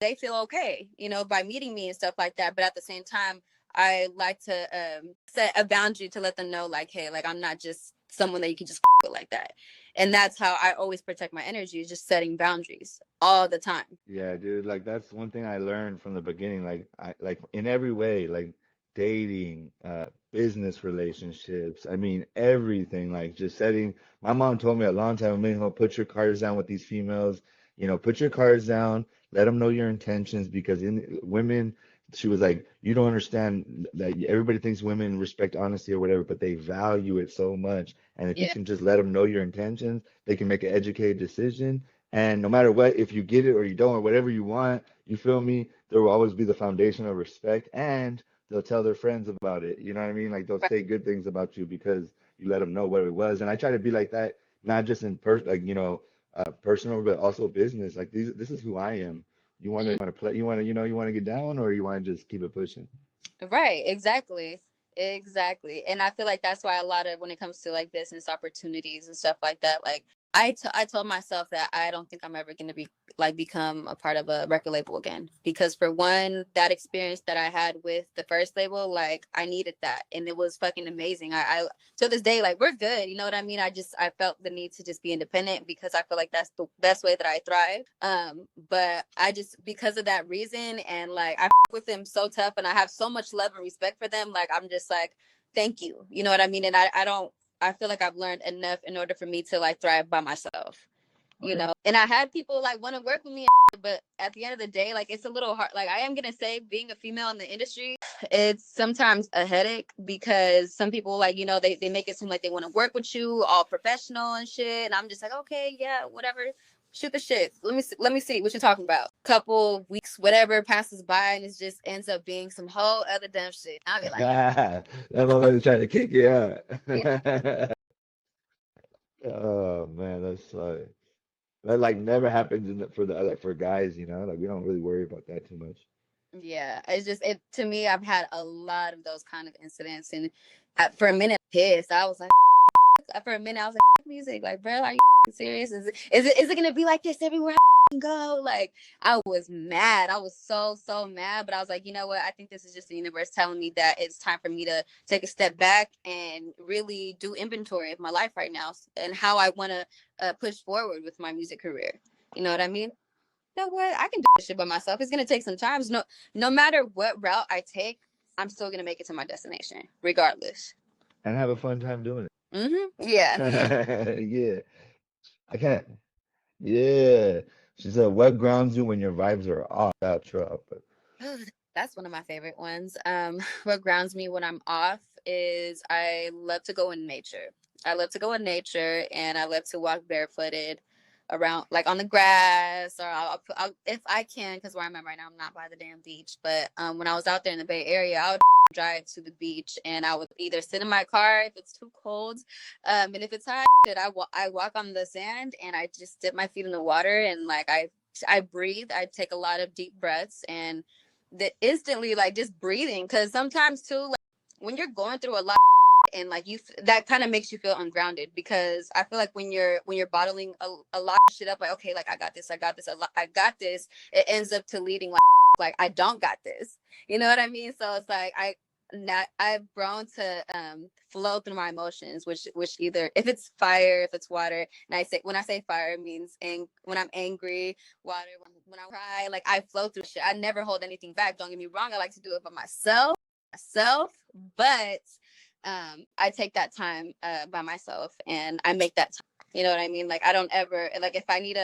they feel okay, by meeting me and stuff like that. But at the same time, I like to set a boundary to let them know, like, hey, like, I'm not just someone that you can just with like that. And that's how I always protect my energy, is just setting boundaries all the time. Yeah, dude, like that's one thing I learned from the beginning. Like I like in every way, like dating, business relationships. I mean everything. Like just setting. My mom told me a long time ago, put your cards down with these females. Put your cards down. Let them know your intentions because in women, she was like, you don't understand that everybody thinks women respect honesty or whatever, but they value it so much. And if you Yeah. can just let them know your intentions, they can make an educated decision and no matter what, if you get it or you don't, or whatever you want, you feel me? There will always be the foundation of respect, and they'll tell their friends about it. You know what I mean? Like they'll Right. say good things about you because you let them know what it was. And I try to be like that, not just in like personal, but also business. Like this is who I am. You want to play, you want to get down, or you want to just keep it pushing. Right, exactly. Exactly. And I feel like that's why a lot of, when it comes to like business opportunities and stuff like that, like I told myself that I don't think I'm ever going to be like become a part of a record label again, because for one, that experience that I had with the first label, like I needed that and it was fucking amazing. I to this day, like we're good, you know what I mean? I felt the need to just be independent because I feel like that's the best way that I thrive. But I just, because of that reason, and like I with them so tough and I have so much love and respect for them, like I'm just like, thank you, you know what I mean? And I don't, I feel like I've learned enough in order for me to like thrive by myself, and I had people like want to work with me, but at the end of the day, like it's a little hard. Like I am gonna say, being a female in the industry, it's sometimes a headache because some people, like, they make it seem like they want to work with you all professional and shit, and I'm just like, okay, yeah, whatever, shoot the shit. Let me see what you're talking about. Couple weeks, whatever passes by, and it just ends up being some whole other dumb shit. I'll be like, That motherfucker's trying to kick you out. yeah, Oh man, that's like that like never happens for the like for guys, like we don't really worry about that too much. yeah. It's just, it to me. I've had a lot of those kind of incidents, and for a minute, pissed. I was like, for a minute, I was like, music, like, bro, are you serious? Is it gonna be like this everywhere I go? Like, I was mad. I was so mad. But I was like, you know what? I think this is just the universe telling me that it's time for me to take a step back and really do inventory of my life right now and how I want to push forward with my music career. You know what I mean? You know what? I can do this shit by myself. It's gonna take some time. No matter what route I take, I'm still gonna make it to my destination, regardless. And have a fun time doing Yeah. it. Yeah, I can't. Yeah, she said, "What grounds you when your vibes are off?" Outro, but That's one of my favorite ones. What grounds me when I'm off is I love to go in nature. I love to go in nature, and I love to walk barefooted around, like on the grass, or I'll if I can, because where I'm at right now, I'm not by the damn beach. But when I was out there in the Bay Area, I would drive to the beach, and I would either sit in my car if it's too cold, and if it's hot, I walk on the sand, and I just dip my feet in the water, and like I breathe. I take a lot of deep breaths, and the instantly, like, just breathing, because sometimes too, like, when you're going through a lot, and like that kind of makes you feel ungrounded, because I feel like when you're bottling a lot of shit up, like, okay, like, I got this, it ends up to leading like I don't got this, you know what I mean? So it's like I've grown to flow through my emotions, which either, if it's fire, if it's water, and when I say fire, it means when I'm angry, water, when I cry, like I flow through shit. I never hold anything back. Don't get me wrong. I like to do it by myself, but I take that time by myself, and I make that time. You know what I mean? Like I don't ever, like, if I need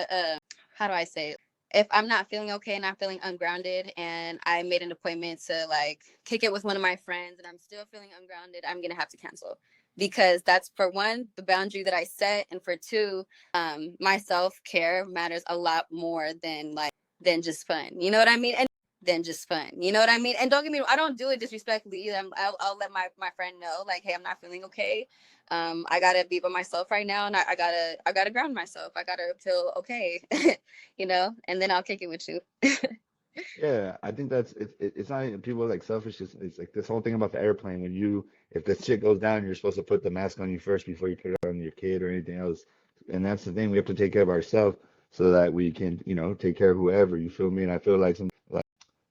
how do I say it? If I'm not feeling okay and I'm feeling ungrounded, and I made an appointment to like kick it with one of my friends, and I'm still feeling ungrounded, I'm gonna have to cancel, because that's, for one, the boundary that I set, and for two, my self care matters a lot more than just fun. You know what I mean? And than just fun. You know what I mean? And don't get me wrong, I don't do it disrespectfully either. I'll let my friend know, like, hey, I'm not feeling okay. I gotta be by myself right now, and I gotta ground myself. I gotta feel okay, and then I'll kick it with you. yeah, I think it's not even people like selfish. It's like this whole thing about the airplane. When if the shit goes down, you're supposed to put the mask on you first before you put it on your kid or anything else. And that's the thing. We have to take care of ourselves. so that we can, take care of whoever, you feel me? And I feel like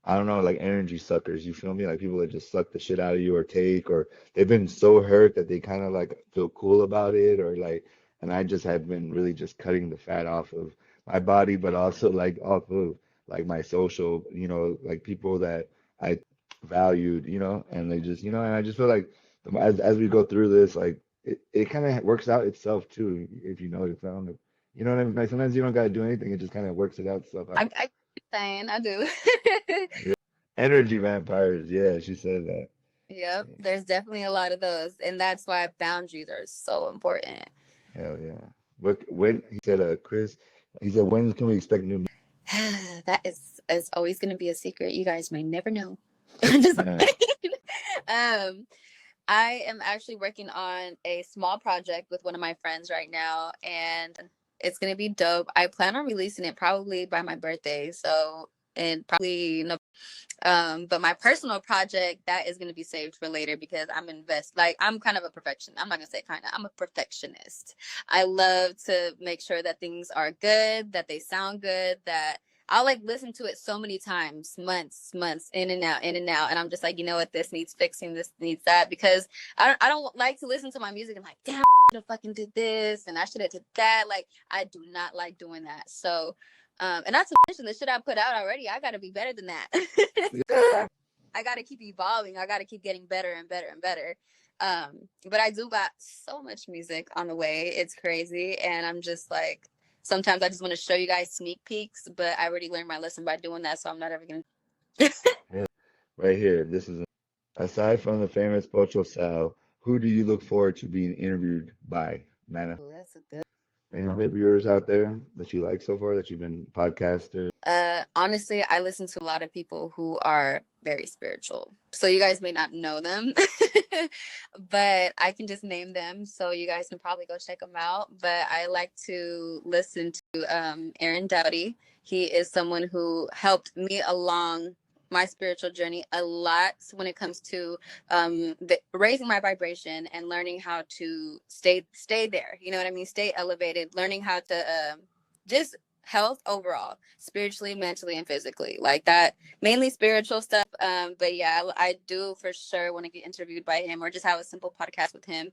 I don't know, like energy suckers, you feel me? Like people that just suck the shit out of you or take, or they've been so hurt that they kind of like feel cool about it, or like, and I just have been really just cutting the fat off of my body, but also like off of like my social, like people that I valued, and they just, and I just feel like as we go through this, like it kind of works out itself too, if you notice. I don't know. You know what I mean? Like sometimes you don't gotta do anything, it just kind of works it out itself out. I saying I do. Energy vampires. Yeah, she said that. Yep, there's definitely a lot of those, and that's why boundaries are so important. Hell yeah. When he said, Chris, he said, when can we expect new? That is always going to be a secret. You guys may never know. Just Yeah. um, I am actually working on a small project with one of my friends right now, and it's gonna be dope. I plan on releasing it probably by my birthday, so and probably no. But my personal project that is gonna be saved for later because I'm kind of a perfectionist. I'm not gonna say kind of. I'm a perfectionist. I love to make sure that things are good, that they sound good, that I'll like listen to it so many times, months, in and out, in and out, and I'm just like, you know what, this needs fixing, this needs that, because I don't like to listen to my music and like, damn, I should have fucking did this and I should have did that. Like, I do not like doing that. So, and not to mention the shit I put out already, I gotta be better than that. I gotta keep evolving. I gotta keep getting better and better and better. But I do got so much music on the way. It's crazy, and I'm just like, sometimes I just want to show you guys sneak peeks, but I already learned my lesson by doing that, so I'm not ever gonna. Yeah. Right here. This is aside from the famous Pocho Sal, who do you look forward to being interviewed by? Man, Ooh, that's a good. any interviewers out there that you like so far that you've been podcasters? Honestly, I listen to a lot of people who are very spiritual. So you guys may not know them, but I can just name them. So you guys can probably go check them out. But I like to listen to Aaron Dowdy. He is someone who helped me along my spiritual journey a lot when it comes to raising my vibration and learning how to stay there. You know what I mean? Stay elevated. Learning how to just health overall, spiritually, mentally, and physically, like that, mainly spiritual stuff. But yeah, I do for sure want to get interviewed by him or just have a simple podcast with him.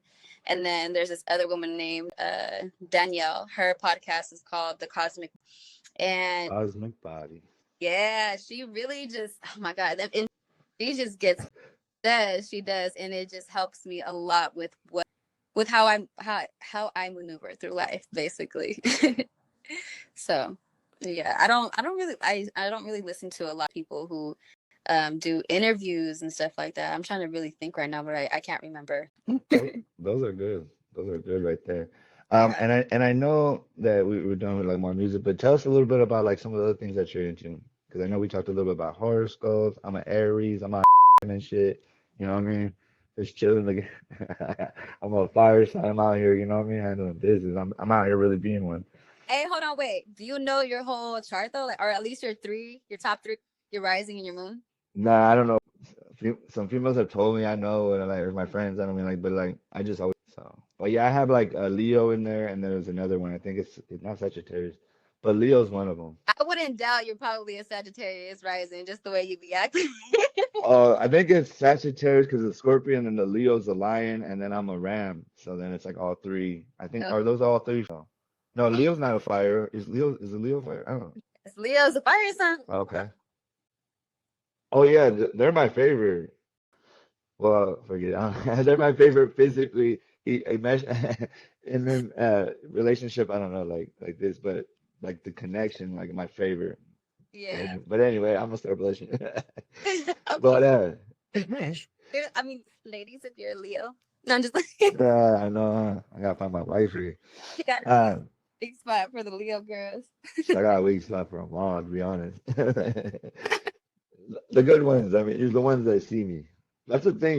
And then there's this other woman named Danielle. Her podcast is called The Cosmic, and Cosmic Body. yeah, she really just, oh my god, and she just gets, does, she does, and it just helps me a lot with how I maneuver through life, basically. So yeah, I don't really listen to a lot of people who do interviews and stuff like that. I'm trying to really think right now, but I can't remember. Those are good. Those are good right there. Yeah. And I know that we're done with like more music, but tell us a little bit about like some of the other things that you're into. Because I know we talked a little bit about horoscopes. I'm an Aries. I'm a and shit. You know what I mean? Just chilling. Like, I'm a fire sign. I'm out here. You know what I mean? Handling business. I'm out here really being one. Hey, hold on, wait. Do you know your whole chart though, like, or at least your top three, your rising and your moon? Nah, I don't know. Some females have told me I know, and like or my friends. I don't mean like, but like I just always so. But yeah, I have like a Leo in there, and then there's another one. I think it's not Sagittarius, but Leo's one of them. I wouldn't doubt you're probably a Sagittarius rising, just the way you be acting. I think it's Sagittarius because the Scorpion and the Leo's a lion, and then I'm a Ram. So then it's like all three. I think No, are those all three? No, Leo's not a fire. Is a Leo fire? I don't know. it's Leo's a fire sign. Okay. Oh yeah, they're my favorite. Well, forget it. They're my favorite physically. Mesh in the relationship. I don't know, like this, but like the connection, like my favorite. Yeah. But anyway, I'm gonna start blushing. Okay. But I mean, ladies, if you're a Leo, no, I'm just like, I know I gotta find my wife here. you got a Uh, big spot for the Leo girls. I got a weak spot for them all, to be honest. The good ones. I mean, it's the ones that see me. That's the thing.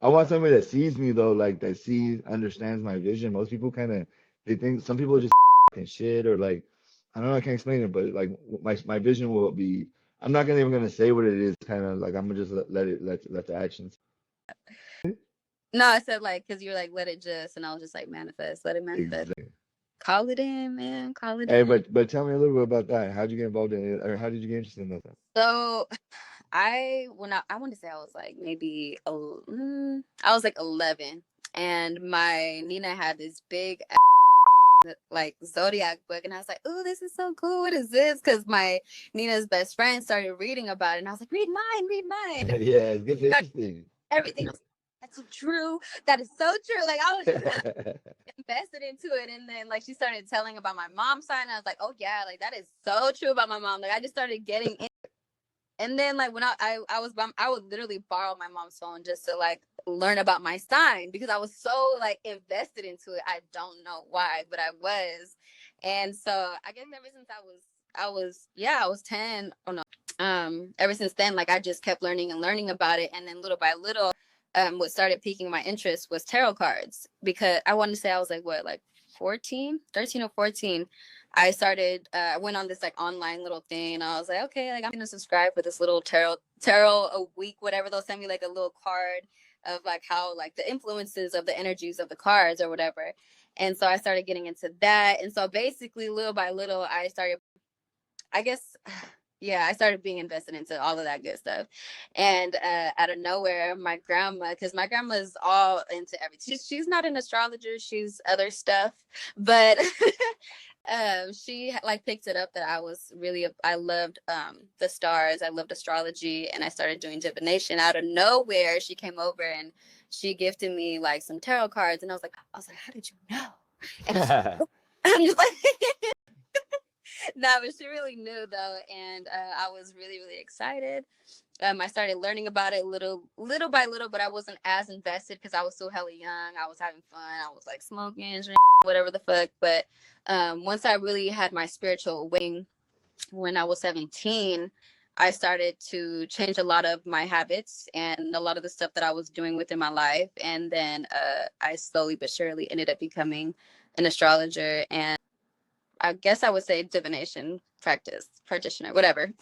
I want somebody that sees me though, like that sees, understands my vision. Most people kind of they think some people just and shit or like I don't know, I can't explain it, but like my vision will be. I'm not gonna even gonna say what it is. Kind of like I'm gonna just let the actions. No, I said like, because you're like, let it just, and I was just like, manifest, let it manifest. Exactly. call it in, man. Call it Hey, in. but tell me a little bit about that. How did you get involved in it, or how did you get interested in that stuff? So I want to say I was like maybe I was like 11, and my Nina had this big like zodiac book, and I was like, "Oh, this is so cool. What is this?" Because my Nina's best friend started reading about it, and I was like, "Read mine, read mine." Yeah, it gets Got interesting. everything. That's so true. That is so true. Like I was just invested into it, and then like she started telling about my mom's side, and I was like, "Oh yeah, like that is so true about my mom." Like I just started getting in. And then like when I was I would literally borrow my mom's phone just to like learn about my sign because I was so like invested into it. I don't know why, but I was. And so I guess ever since I was 10. Oh no. Ever since then, like I just kept learning and learning about it, and then little by little, what started piquing my interest was tarot cards because I wanted to say I was like what, like 14, 13 or 14. I started I went on this like online little thing, and I was like, okay, like I'm gonna subscribe for this little tarot a week, whatever. They'll send me like a little card of like how like the influences of the energies of the cards or whatever. And so I started getting into that. And so basically little by little I started, I guess, yeah, I started being invested into all of that good stuff. And out of nowhere, my grandma, because my grandma's all into everything. She's not an astrologer, she's other stuff, but she like picked it up that I was really, I loved the stars, I loved astrology, and I started doing divination. Out of nowhere, she came over and she gifted me like some tarot cards, and I was like, how did you know? And I'm just like, no, but she really knew though, and I was really, really excited. I started learning about it little by little, but I wasn't as invested because I was still hella young. I was having fun. I was like smoking, whatever the fuck. But once I really had my spiritual awakening when I was 17, I started to change a lot of my habits and a lot of the stuff that I was doing within my life. And then I slowly but surely ended up becoming an astrologer and I guess I would say divination practice practitioner, whatever.